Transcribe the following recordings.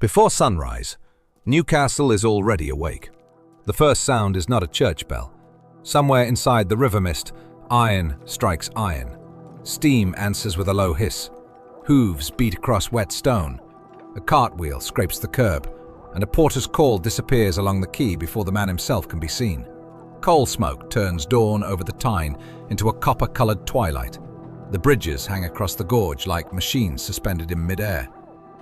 Before sunrise, Newcastle is already awake. The first sound is not a church bell. Somewhere inside the river mist, iron strikes iron. Steam answers with a low hiss. Hooves beat across wet stone. A cartwheel scrapes the curb, and a porter's call disappears along the quay before the man himself can be seen. Coal smoke turns dawn over the Tyne into a copper-coloured twilight. The bridges hang across the gorge like machines suspended in mid-air.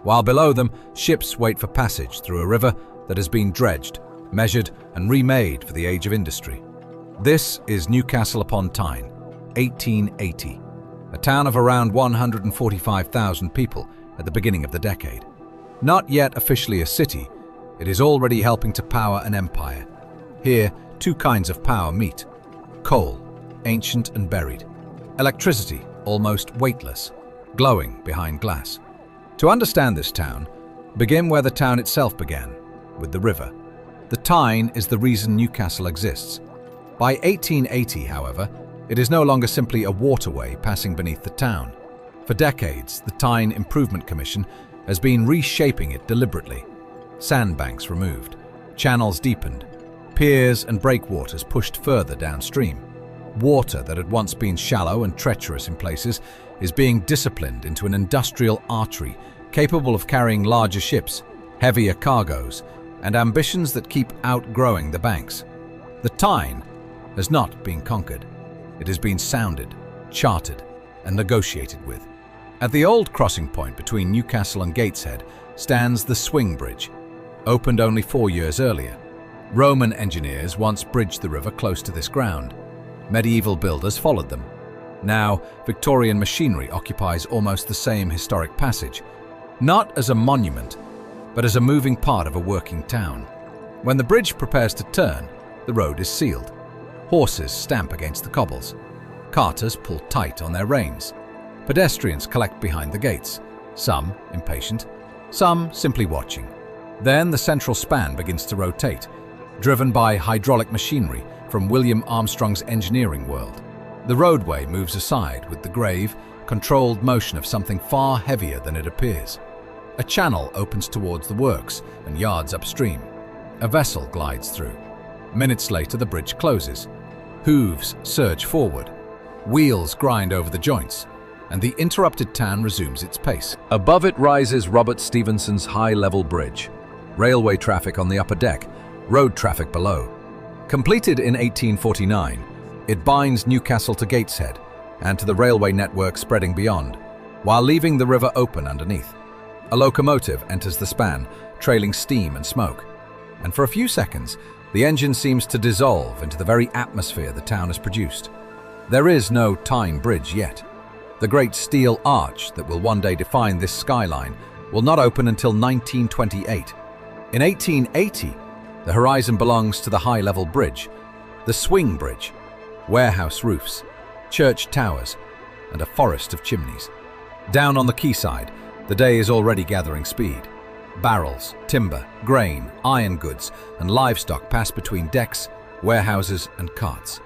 While below them, ships wait for passage through a river that has been dredged, measured and remade for the age of industry. This is Newcastle upon Tyne, 1880, a town of around 145,000 people at the beginning of the decade. Not yet officially a city, it is already helping to power an empire. Here, two kinds of power meet. Coal, ancient and buried. Electricity, almost weightless, glowing behind glass. To understand this town, begin where the town itself began, with the river. The Tyne is the reason Newcastle exists. By 1880, however, it is no longer simply a waterway passing beneath the town. For decades, the Tyne Improvement Commission has been reshaping it deliberately. Sandbanks removed, channels deepened, piers and breakwaters pushed further downstream. Water that had once been shallow and treacherous in places is being disciplined into an industrial artery capable of carrying larger ships, heavier cargoes, and ambitions that keep outgrowing the banks. The Tyne has not been conquered. It has been sounded, charted, and negotiated with. At the old crossing point between Newcastle and Gateshead stands the Swing Bridge, opened only 4 years earlier. Roman engineers once bridged the river close to this ground. Medieval builders followed them. Now, Victorian machinery occupies almost the same historic passage, not as a monument, but as a moving part of a working town. When the bridge prepares to turn, the road is sealed. Horses stamp against the cobbles. Carters pull tight on their reins. Pedestrians collect behind the gates, some impatient, some simply watching. Then the central span begins to rotate, driven by hydraulic machinery from William Armstrong's engineering world. The roadway moves aside with the grave, controlled motion of something far heavier than it appears. A channel opens towards the works and yards upstream. A vessel glides through. Minutes later, the bridge closes. Hooves surge forward. Wheels grind over the joints, and the interrupted town resumes its pace. Above it rises Robert Stephenson's high-level bridge. Railway traffic on the upper deck, road traffic below. Completed in 1849, it binds Newcastle to Gateshead and to the railway network spreading beyond, while leaving the river open underneath. A locomotive enters the span, trailing steam and smoke. And for a few seconds, the engine seems to dissolve into the very atmosphere the town has produced. There is no Tyne Bridge yet. The great steel arch that will one day define this skyline will not open until 1928. In 1880, the horizon belongs to the high-level bridge, the Swing Bridge, warehouse roofs, church towers, and a forest of chimneys. Down on the quayside, the day is already gathering speed. Barrels, timber, grain, iron goods, and livestock pass between decks, warehouses, and carts.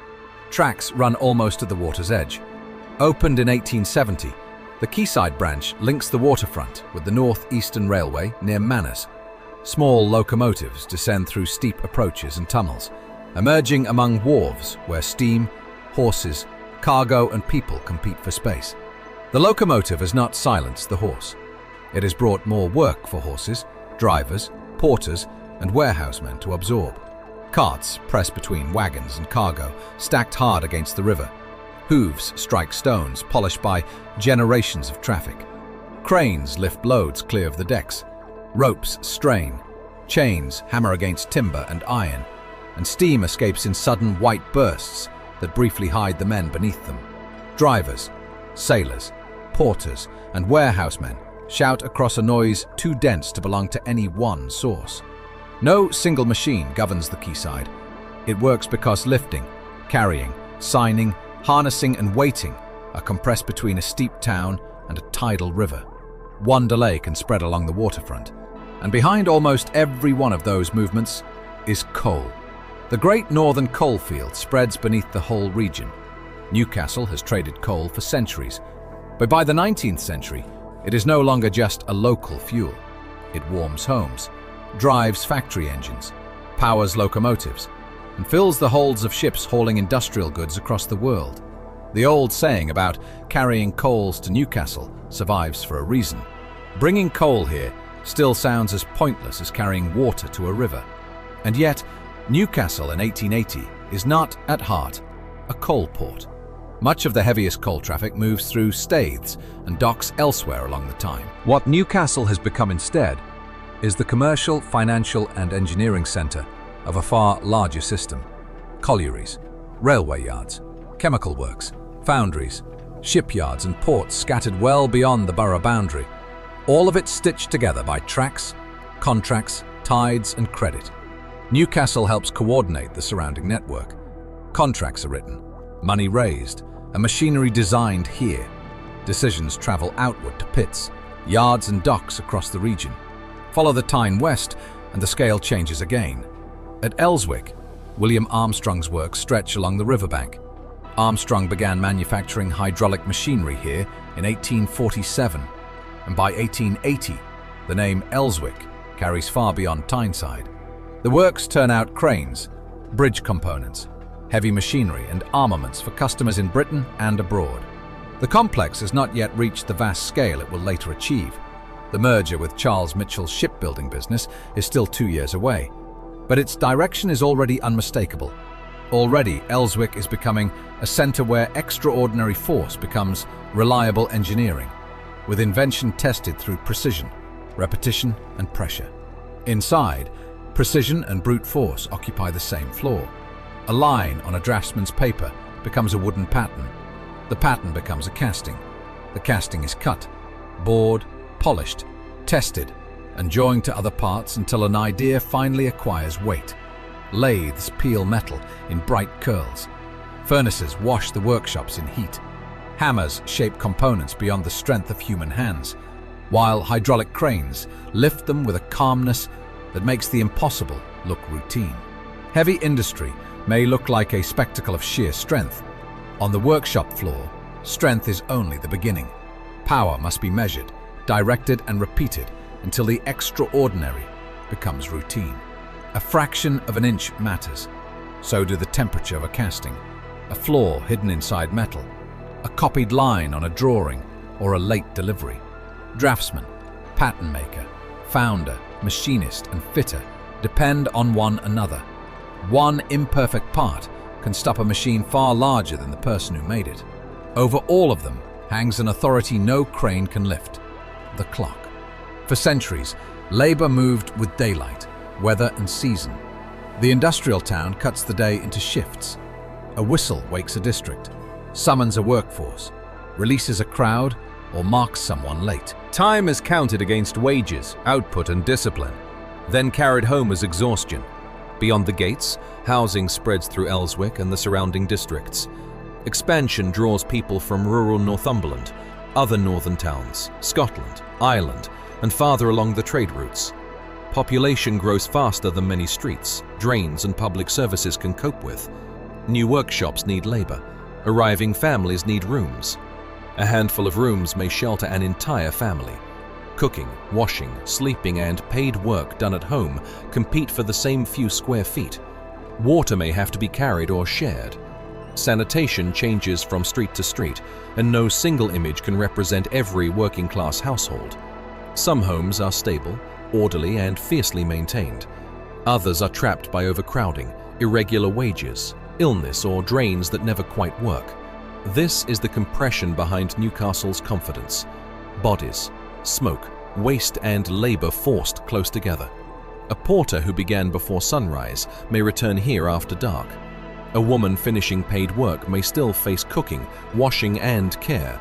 Tracks run almost to the water's edge. Opened in 1870, the quayside branch links the waterfront with the North Eastern Railway near Manners. Small locomotives descend through steep approaches and tunnels, emerging among wharves where steam, horses, cargo, and people compete for space. The locomotive has not silenced the horse. It has brought more work for horses, drivers, porters, and warehousemen to absorb. Carts press between wagons and cargo, stacked hard against the river. Hooves strike stones, polished by generations of traffic. Cranes lift loads clear of the decks. Ropes strain. Chains hammer against timber and iron, and steam escapes in sudden white bursts that briefly hide the men beneath them. Drivers, sailors, porters, and warehousemen shout across a noise too dense to belong to any one source. No single machine governs the quayside. It works because lifting, carrying, signing, harnessing, and weighting are compressed between a steep town and a tidal river. One delay can spread along the waterfront, and behind almost every one of those movements is coal. The Great Northern Coal Field spreads beneath the whole region. Newcastle has traded coal for centuries, but by the 19th century, it is no longer just a local fuel. It warms homes, drives factory engines, powers locomotives, and fills the holds of ships hauling industrial goods across the world. The old saying about carrying coals to Newcastle survives for a reason. Bringing coal here still sounds as pointless as carrying water to a river. And yet, Newcastle in 1880 is not, at heart, a coal port. Much of the heaviest coal traffic moves through staithes and docks elsewhere along the Tyne. What Newcastle has become instead is the commercial, financial and engineering centre of a far larger system. Collieries, railway yards, chemical works, foundries, shipyards and ports scattered well beyond the borough boundary. All of it stitched together by tracks, contracts, tides and credit. Newcastle helps coordinate the surrounding network. Contracts are written, money raised, and machinery designed here. Decisions travel outward to pits, yards and docks across the region. Follow the Tyne west and the scale changes again. At Elswick, William Armstrong's works stretch along the riverbank. Armstrong began manufacturing hydraulic machinery here in 1847, and by 1880, the name Elswick carries far beyond Tyneside. The works turn out cranes, bridge components, heavy machinery and armaments for customers in Britain and abroad. The complex has not yet reached the vast scale it will later achieve. The merger with Charles Mitchell's shipbuilding business is still 2 years away, but its direction is already unmistakable. Already, Elswick is becoming a centre where extraordinary force becomes reliable engineering, with invention tested through precision, repetition and pressure. Inside, precision and brute force occupy the same floor. A line on a draftsman's paper becomes a wooden pattern. The pattern becomes a casting. The casting is cut, bored, polished, tested, and joined to other parts until an idea finally acquires weight. Lathes peel metal in bright curls. Furnaces wash the workshops in heat. Hammers shape components beyond the strength of human hands, while hydraulic cranes lift them with a calmness that makes the impossible look routine. Heavy industry may look like a spectacle of sheer strength. On the workshop floor, strength is only the beginning. Power must be measured, directed and repeated until the extraordinary becomes routine. A fraction of an inch matters. So do the temperature of a casting, a flaw hidden inside metal, a copied line on a drawing, or a late delivery. Draftsman, pattern maker, founder, machinist and fitter depend on one another. One imperfect part can stop a machine far larger than the person who made it. Over all of them hangs an authority no crane can lift: the clock. For centuries, labor moved with daylight, weather and season. The industrial town cuts the day into shifts. A whistle wakes a district, summons a workforce, releases a crowd, or marks someone late. Time is counted against wages, output and discipline, then carried home as exhaustion. Beyond the gates, housing spreads through Elswick and the surrounding districts. Expansion draws people from rural Northumberland, other northern towns, Scotland, Ireland, and farther along the trade routes. Population grows faster than many streets, drains, and public services can cope with. New workshops need labor. Arriving families need rooms. A handful of rooms may shelter an entire family. Cooking, washing, sleeping, and paid work done at home compete for the same few square feet. Water may have to be carried or shared. Sanitation changes from street to street, and no single image can represent every working-class household. Some homes are stable, orderly, and fiercely maintained. Others are trapped by overcrowding, irregular wages, illness, or drains that never quite work. This is the compression behind Newcastle's confidence. Bodies, smoke, waste, and labor forced close together. A porter who began before sunrise may return here after dark. A woman finishing paid work may still face cooking, washing, and care.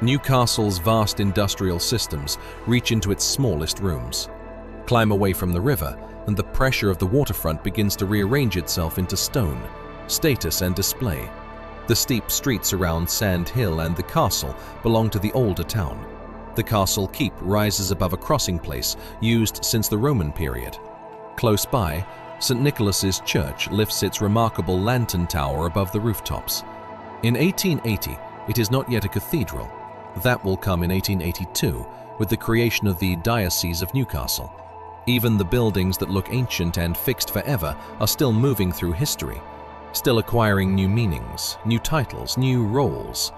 Newcastle's vast industrial systems reach into its smallest rooms. Climb away from the river, and the pressure of the waterfront begins to rearrange itself into stone, status, and display. The steep streets around Sand Hill and the castle belong to the older town. The castle keep rises above a crossing place used since the Roman period. Close by, St. Nicholas's Church lifts its remarkable lantern tower above the rooftops. In 1880, it is not yet a cathedral. That will come in 1882, with the creation of the Diocese of Newcastle. Even the buildings that look ancient and fixed forever are still moving through history, still acquiring new meanings, new titles, new roles.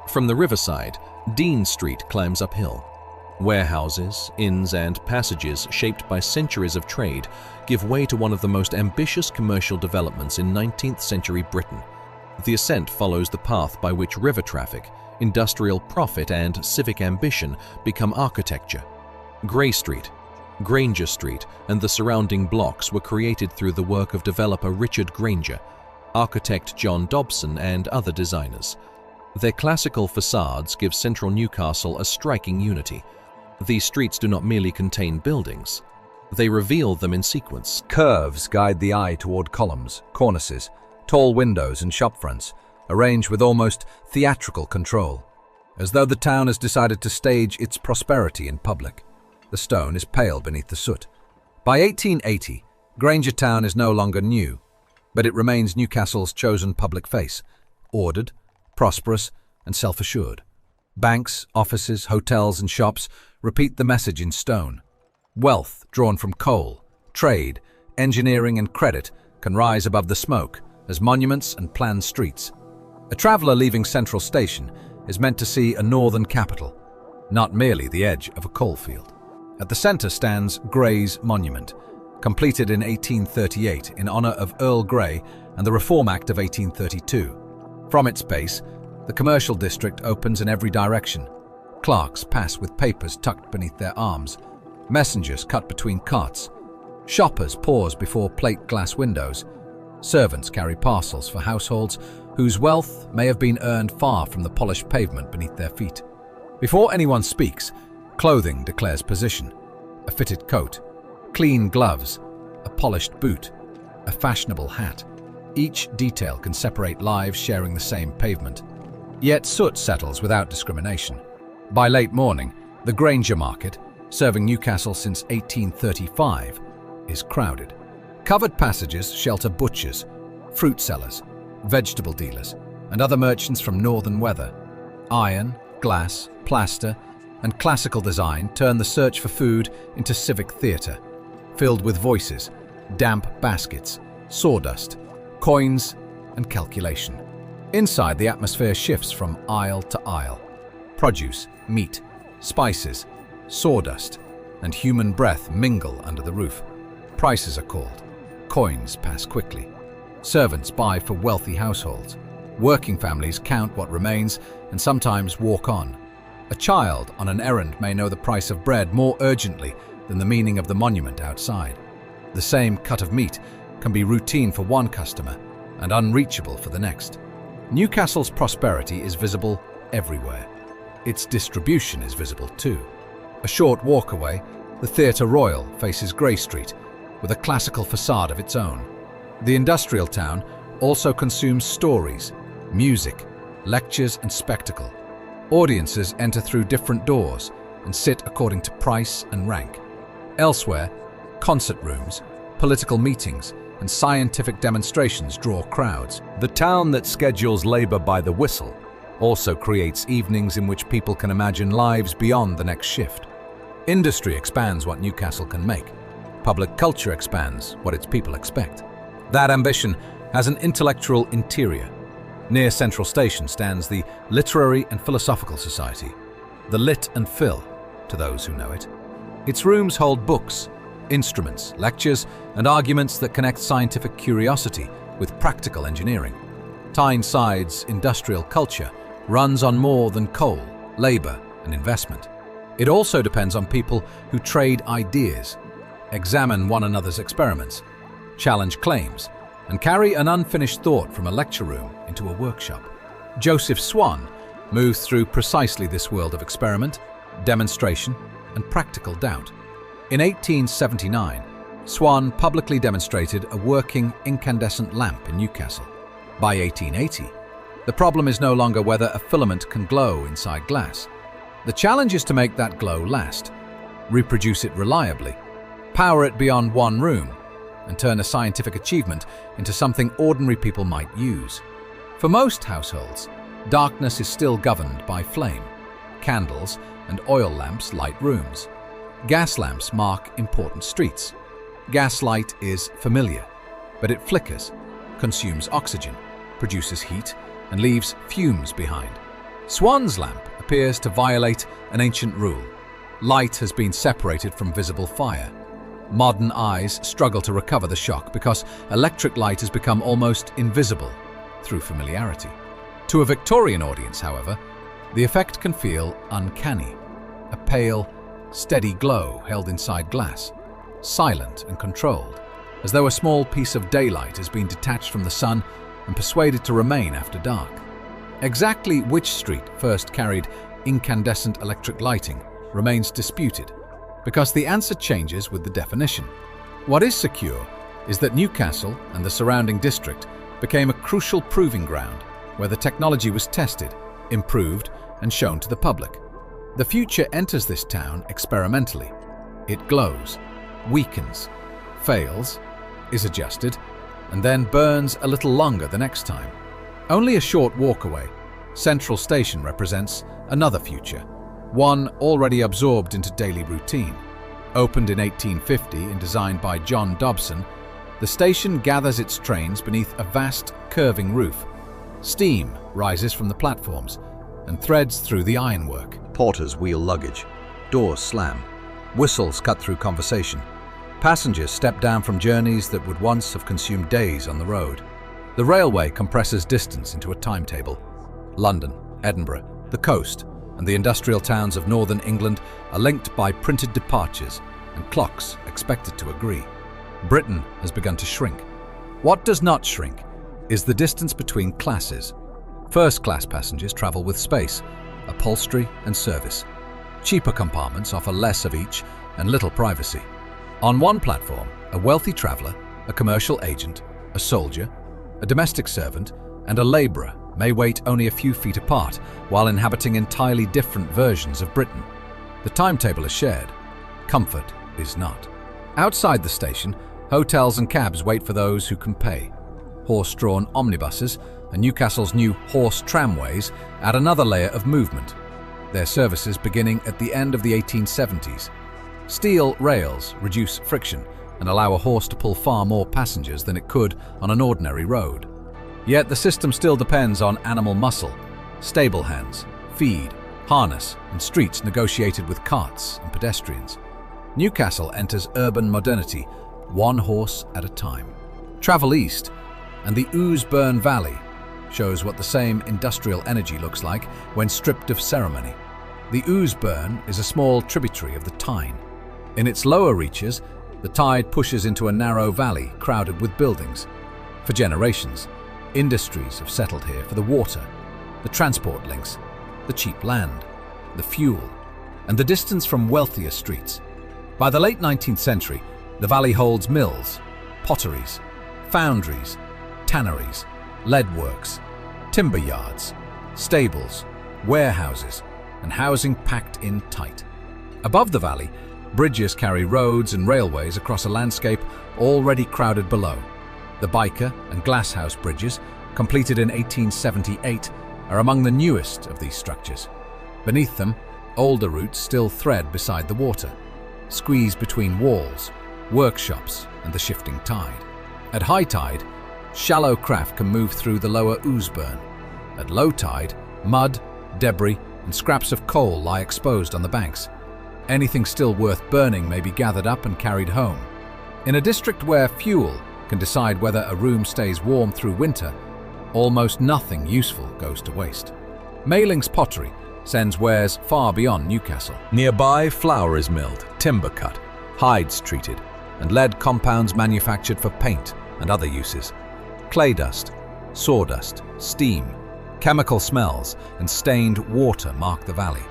From the riverside, Dean Street climbs uphill. Warehouses, inns, and passages shaped by centuries of trade give way to one of the most ambitious commercial developments in 19th century Britain. The ascent follows the path by which river traffic, industrial profit, and civic ambition become architecture. Grey Street, Grainger Street, and the surrounding blocks were created through the work of developer Richard Grainger, architect John Dobson, and other designers. Their classical facades give central Newcastle a striking unity. These streets do not merely contain buildings, they reveal them in sequence. Curves guide the eye toward columns, cornices, tall windows and shop fronts, arranged with almost theatrical control, as though the town has decided to stage its prosperity in public. The stone is pale beneath the soot. By 1880, Grainger Town is no longer new, but it remains Newcastle's chosen public face, ordered, prosperous, and self-assured. Banks, offices, hotels, and shops repeat the message in stone. Wealth drawn from coal, trade, engineering, and credit can rise above the smoke as monuments and planned streets. A traveller leaving Central Station is meant to see a northern capital, not merely the edge of a coalfield. At the centre stands Grey's Monument, completed in 1838 in honour of Earl Grey and the Reform Act of 1832. From its base, the commercial district opens in every direction. Clerks pass with papers tucked beneath their arms. Messengers cut between carts. Shoppers pause before plate glass windows. Servants carry parcels for households whose wealth may have been earned far from the polished pavement beneath their feet. Before anyone speaks, clothing declares position. A fitted coat, clean gloves, a polished boot, a fashionable hat. Each detail can separate lives sharing the same pavement. Yet soot settles without discrimination. By late morning, the Grainger Market, serving Newcastle since 1835, is crowded. Covered passages shelter butchers, fruit sellers, vegetable dealers, and other merchants from northern weather. Iron, glass, plaster, and classical design turn the search for food into civic theatre, filled with voices, damp baskets, sawdust, coins, and calculation. Inside, the atmosphere shifts from aisle to aisle. Produce, meat, spices, sawdust, and human breath mingle under the roof. Prices are called. Coins pass quickly. Servants buy for wealthy households. Working families count what remains and sometimes walk on. A child on an errand may know the price of bread more urgently than the meaning of the monument outside. The same cut of meat can be routine for one customer and unreachable for the next. Newcastle's prosperity is visible everywhere. Its distribution is visible too. A short walk away, the Theatre Royal faces Grey Street, with a classical facade of its own. The industrial town also consumes stories, music, lectures, and spectacle. Audiences enter through different doors and sit according to price and rank. Elsewhere, concert rooms, political meetings, and scientific demonstrations draw crowds. The town that schedules labour by the whistle also creates evenings in which people can imagine lives beyond the next shift. Industry expands what Newcastle can make. Public culture expands what its people expect. That ambition has an intellectual interior. Near Central Station stands the Literary and Philosophical Society, the Lit and Phil, to those who know it. Its rooms hold books, instruments, lectures, and arguments that connect scientific curiosity with practical engineering. Tyneside's industrial culture runs on more than coal, labour, and investment. It also depends on people who trade ideas, examine one another's experiments, challenge claims, and carry an unfinished thought from a lecture room into a workshop. Joseph Swan moves through precisely this world of experiment, demonstration, and practical doubt. In 1879, Swan publicly demonstrated a working incandescent lamp in Newcastle. By 1880, the problem is no longer whether a filament can glow inside glass. The challenge is to make that glow last, reproduce it reliably, power it beyond one room, and turn a scientific achievement into something ordinary people might use. For most households, darkness is still governed by flame. candles, and oil lamps light rooms. Gas lamps mark important streets. Gaslight is familiar, but it flickers, consumes oxygen, produces heat, and leaves fumes behind. Swan's lamp appears to violate an ancient rule. Light has been separated from visible fire. Modern eyes struggle to recover the shock because electric light has become almost invisible through familiarity. To a Victorian audience, however, the effect can feel uncanny. A pale, steady glow held inside glass, silent and controlled, as though a small piece of daylight has been detached from the sun and persuaded to remain after dark. Exactly which street first carried incandescent electric lighting remains disputed, because the answer changes with the definition. What is secure is that Newcastle and the surrounding district became a crucial proving ground where the technology was tested, improved, and shown to the public. The future enters this town experimentally. It glows, weakens, fails, is adjusted, and then burns a little longer the next time. Only a short walk away, Central Station represents another future, one already absorbed into daily routine. Opened in 1850 and designed by John Dobson, the station gathers its trains beneath a vast, curving roof. Steam rises from the platforms and threads through the ironwork. Porters wheel luggage. Doors slam. Whistles cut through conversation. Passengers step down from journeys that would once have consumed days on the road. The railway compresses distance into a timetable. London, Edinburgh, the coast, and the industrial towns of northern England are linked by printed departures and clocks expected to agree. Britain has begun to shrink. What does not shrink is the distance between classes. First-class passengers travel with space, upholstery, and service. Cheaper compartments offer less of each and little privacy. On one platform, a wealthy traveller, a commercial agent, a soldier, a domestic servant, and a labourer may wait only a few feet apart while inhabiting entirely different versions of Britain. The timetable is shared. Comfort is not. Outside the station, hotels and cabs wait for those who can pay. Horse-drawn omnibuses and Newcastle's new horse tramways add another layer of movement, their services beginning at the end of the 1870s. Steel rails reduce friction and allow a horse to pull far more passengers than it could on an ordinary road. Yet the system still depends on animal muscle, stable hands, feed, harness, and streets negotiated with carts and pedestrians. Newcastle enters urban modernity, one horse at a time. Travel east, and the Ouseburn Valley shows what the same industrial energy looks like when stripped of ceremony. The Ouseburn is a small tributary of the Tyne. In its lower reaches, the tide pushes into a narrow valley crowded with buildings. For generations, industries have settled here for the water, the transport links, the cheap land, the fuel, and the distance from wealthier streets. By the late 19th century, the valley holds mills, potteries, foundries, tanneries, lead works, timber yards, stables, warehouses, and housing packed in tight. Above the valley, bridges carry roads and railways across a landscape already crowded below. The Biker and Glasshouse bridges, completed in 1878, are among the newest of these structures. Beneath them, older routes still thread beside the water, squeeze between walls, workshops, and the shifting tide. At high tide, shallow craft can move through the lower Ouseburn. At low tide, mud, debris, and scraps of coal lie exposed on the banks. Anything still worth burning may be gathered up and carried home. In a district where fuel can decide whether a room stays warm through winter, almost nothing useful goes to waste. Mailing's pottery sends wares far beyond Newcastle. Nearby, flour is milled, timber cut, hides treated, and lead compounds manufactured for paint and other uses. Clay dust, sawdust, steam, chemical smells, and stained water mark the valley.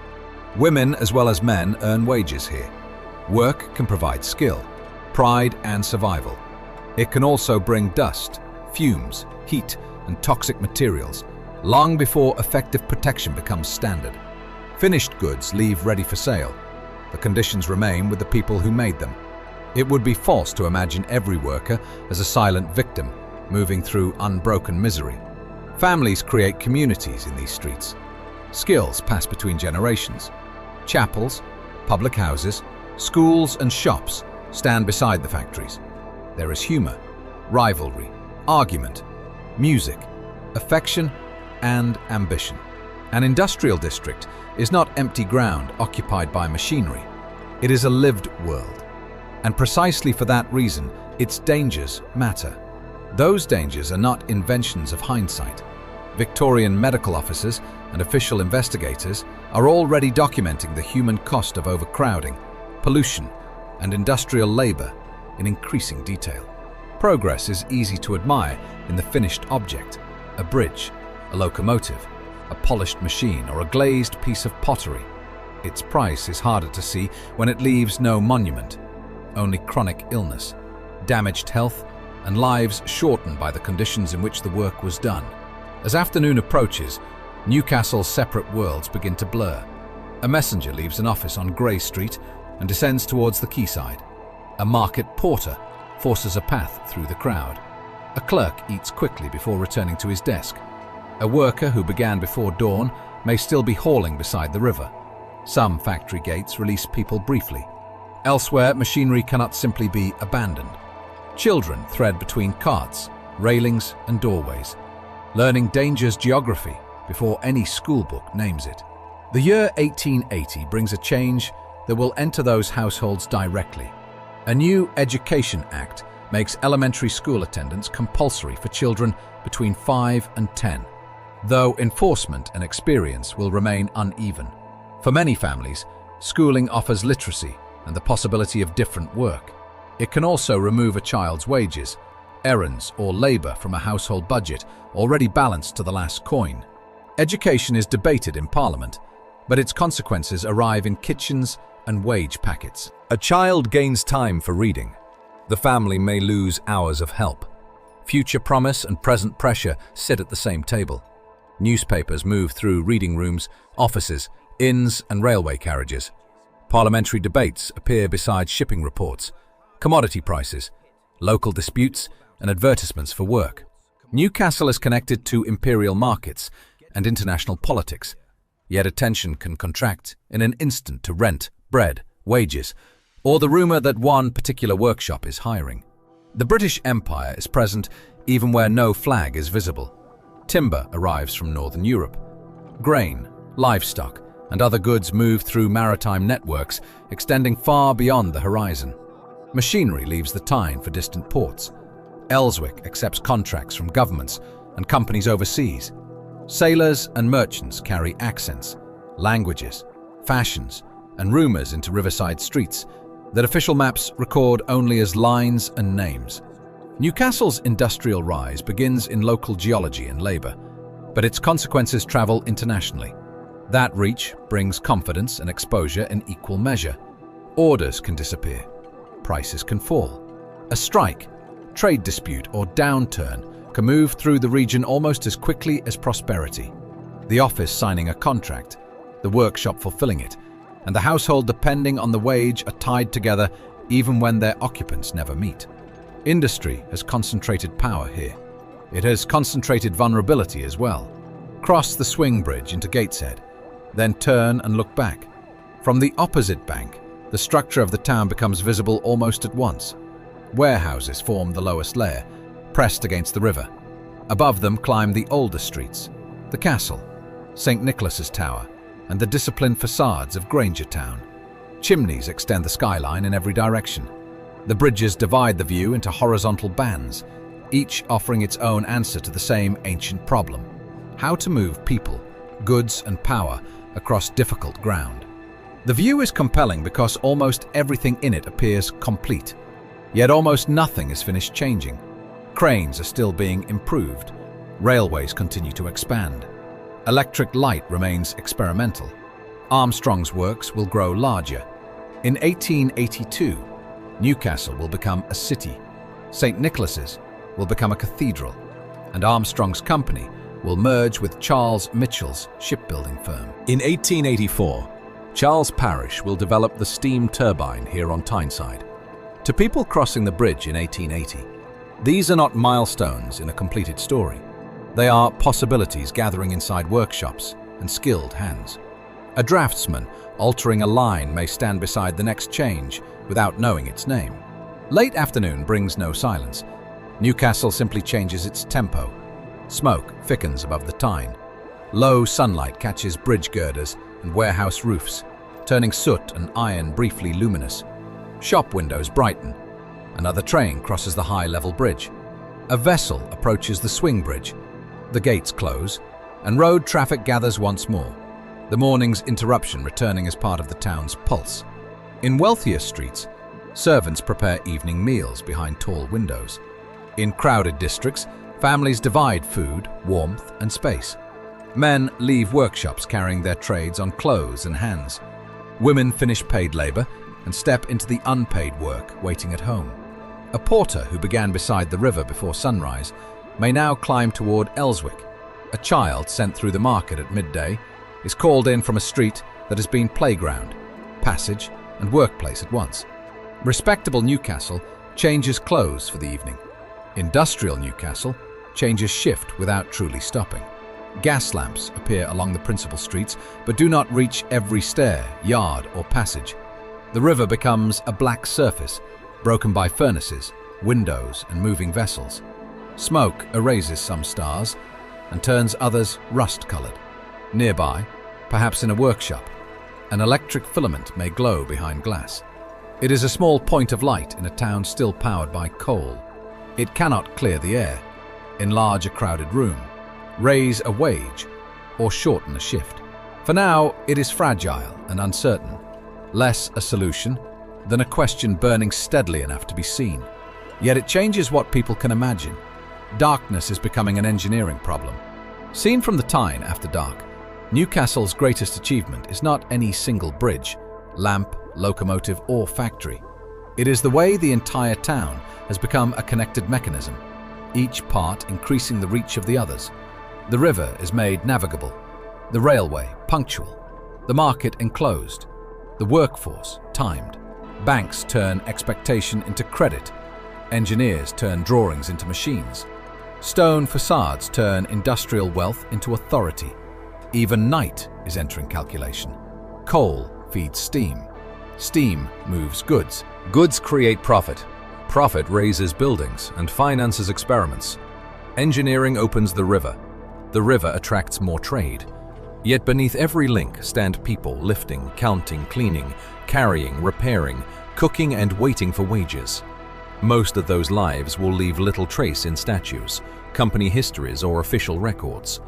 Women as well as men earn wages here. Work can provide skill, pride, and survival. It can also bring dust, fumes, heat, and toxic materials, long before effective protection becomes standard. Finished goods leave ready for sale. The conditions remain with the people who made them. It would be false to imagine every worker as a silent victim, moving through unbroken misery. Families create communities in these streets. Skills pass between generations. Chapels, public houses, schools and shops stand beside the factories. There is humor, rivalry, argument, music, affection, and ambition. An industrial district is not empty ground occupied by machinery. It is a lived world. And precisely for that reason, its dangers matter. Those dangers are not inventions of hindsight. Victorian medical officers and official investigators are already documenting the human cost of overcrowding, pollution, and industrial labor in increasing detail. Progress is easy to admire in the finished object: a bridge, a locomotive, a polished machine, or a glazed piece of pottery. Its price is harder to see when it leaves no monument, only chronic illness, damaged health, and lives shortened by the conditions in which the work was done. As afternoon approaches, Newcastle's separate worlds begin to blur. A messenger leaves an office on Grey Street and descends towards the quayside. A market porter forces a path through the crowd. A clerk eats quickly before returning to his desk. A worker who began before dawn may still be hauling beside the river. Some factory gates release people briefly. Elsewhere, machinery cannot simply be abandoned. Children thread between carts, railings, and doorways, learning danger's geography before any schoolbook names it. The year 1880 brings a change that will enter those households directly. A new Education Act makes elementary school attendance compulsory for children between 5 and 10, though enforcement and experience will remain uneven. For many families, schooling offers literacy and the possibility of different work. It can also remove a child's wages, errands, or labor from a household budget already balanced to the last coin. Education is debated in Parliament, but its consequences arrive in kitchens and wage packets. A child gains time for reading. The family may lose hours of help. Future promise and present pressure sit at the same table. Newspapers move through reading rooms, offices, inns, and railway carriages. Parliamentary debates appear beside shipping reports, commodity prices, local disputes, and advertisements for work. Newcastle is connected to imperial markets and international politics, yet attention can contract in an instant to rent, bread, wages, or the rumor that one particular workshop is hiring. The British Empire is present even where no flag is visible. Timber arrives from Northern Europe. Grain, livestock, and other goods move through maritime networks extending far beyond the horizon. Machinery leaves the Tyne for distant ports. Elswick accepts contracts from governments and companies overseas. Sailors and merchants carry accents, languages, fashions, and rumors into riverside streets that official maps record only as lines and names. Newcastle's industrial rise begins in local geology and labor, but its consequences travel internationally. That reach brings confidence and exposure in equal measure. Orders can disappear. Prices can fall. A strike, trade dispute, or downturn can move through the region almost as quickly as prosperity. The office signing a contract, the workshop fulfilling it, and the household depending on the wage are tied together even when their occupants never meet. Industry has concentrated power here. It has concentrated vulnerability as well. Cross the swing bridge into Gateshead, then turn and look back. From the opposite bank, the structure of the town becomes visible almost at once. Warehouses form the lowest layer, pressed against the river. Above them climb the older streets, the castle, St. Nicholas's Tower, and the disciplined facades of Grainger Town. Chimneys extend the skyline in every direction. The bridges divide the view into horizontal bands, each offering its own answer to the same ancient problem: how to move people, goods, and power across difficult ground. The view is compelling because almost everything in it appears complete, yet almost nothing is finished changing. Cranes are still being improved. Railways continue to expand. Electric light remains experimental. Armstrong's works will grow larger. In 1882, Newcastle will become a city. St. Nicholas's will become a cathedral, and Armstrong's company will merge with Charles Mitchell's shipbuilding firm. In 1884, Charles Parish will develop the steam turbine here on Tyneside. To people crossing the bridge in 1880, these are not milestones in a completed story. They are possibilities gathering inside workshops, and skilled hands. A draftsman altering a line may stand beside the next change without knowing its name. Late afternoon brings no silence. Newcastle simply changes its tempo. Smoke thickens above the Tyne. Low sunlight catches bridge girders and warehouse roofs, turning soot and iron briefly luminous. Shop windows brighten. Another train crosses the high-level bridge. A vessel approaches the swing bridge. The gates close, and road traffic gathers once more, the morning's interruption returning as part of the town's pulse. In wealthier streets, servants prepare evening meals behind tall windows. In crowded districts, families divide food, warmth, and space. Men leave workshops carrying their trades on clothes and hands. Women finish paid labor and step into the unpaid work waiting at home. A porter who began beside the river before sunrise may now climb toward Elswick. A child sent through the market at midday is called in from a street that has been playground, passage, and workplace at once. Respectable Newcastle changes clothes for the evening. Industrial Newcastle changes shift without truly stopping. Gas lamps appear along the principal streets but do not reach every stair, yard, or passage. The river becomes a black surface, broken by furnaces, windows, and moving vessels. Smoke erases some stars and turns others rust-colored. Nearby, perhaps in a workshop, an electric filament may glow behind glass. It is a small point of light in a town still powered by coal. It cannot clear the air, enlarge a crowded room, raise a wage, or shorten a shift. For now, it is fragile and uncertain, less a solution than a question burning steadily enough to be seen. Yet it changes what people can imagine. Darkness is becoming an engineering problem. Seen from the Tyne after dark, Newcastle's greatest achievement is not any single bridge, lamp, locomotive, or factory. It is the way the entire town has become a connected mechanism, each part increasing the reach of the others. The river is made navigable, the railway punctual, the market enclosed, the workforce timed. Banks turn expectation into credit, engineers turn drawings into machines. Stone facades turn industrial wealth into authority. Even night is entering calculation. Coal feeds steam. Steam moves goods. Goods create profit. Profit raises buildings and finances experiments. Engineering opens the river. The river attracts more trade. Yet beneath every link stand people lifting, counting, cleaning, carrying, repairing, cooking, and waiting for wages. Most of those lives will leave little trace in statues, company histories, or official records.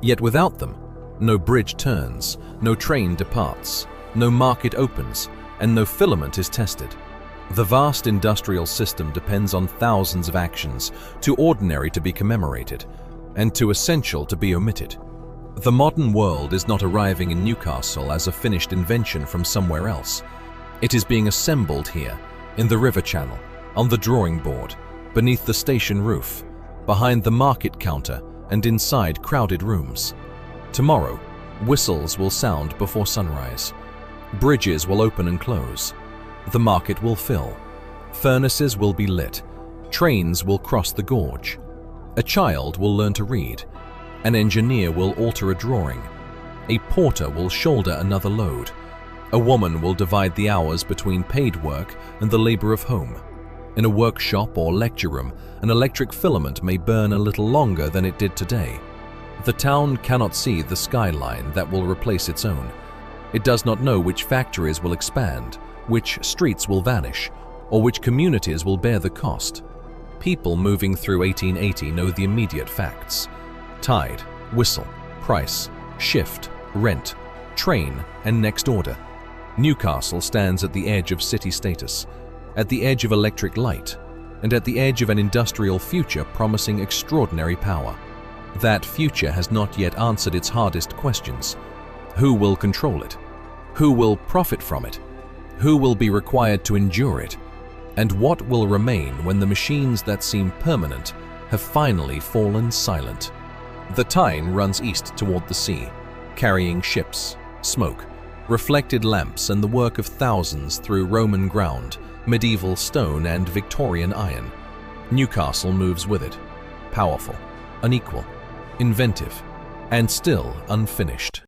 Yet without them, no bridge turns, no train departs, no market opens, and no filament is tested. The vast industrial system depends on thousands of actions, too ordinary to be commemorated, and too essential to be omitted. The modern world is not arriving in Newcastle as a finished invention from somewhere else. It is being assembled here, in the river channel, on the drawing board, beneath the station roof, behind the market counter, and inside crowded rooms. Tomorrow, whistles will sound before sunrise. Bridges will open and close. The market will fill. Furnaces will be lit. Trains will cross the gorge. A child will learn to read. An engineer will alter a drawing. A porter will shoulder another load. A woman will divide the hours between paid work and the labor of home. In a workshop or lecture room, an electric filament may burn a little longer than it did today. The town cannot see the skyline that will replace its own. It does not know which factories will expand, which streets will vanish, or which communities will bear the cost. People moving through 1880 know the immediate facts. Tide, whistle, price, shift, rent, train, and next order. Newcastle stands at the edge of city status, at the edge of electric light, and at the edge of an industrial future promising extraordinary power. That future has not yet answered its hardest questions. Who will control it? Who will profit from it? Who will be required to endure it? And what will remain when the machines that seem permanent have finally fallen silent? The Tyne runs east toward the sea, carrying ships, smoke, reflected lamps, and the work of thousands through Roman ground, medieval stone, and Victorian iron. Newcastle moves with it, powerful, unequal, inventive, and still unfinished.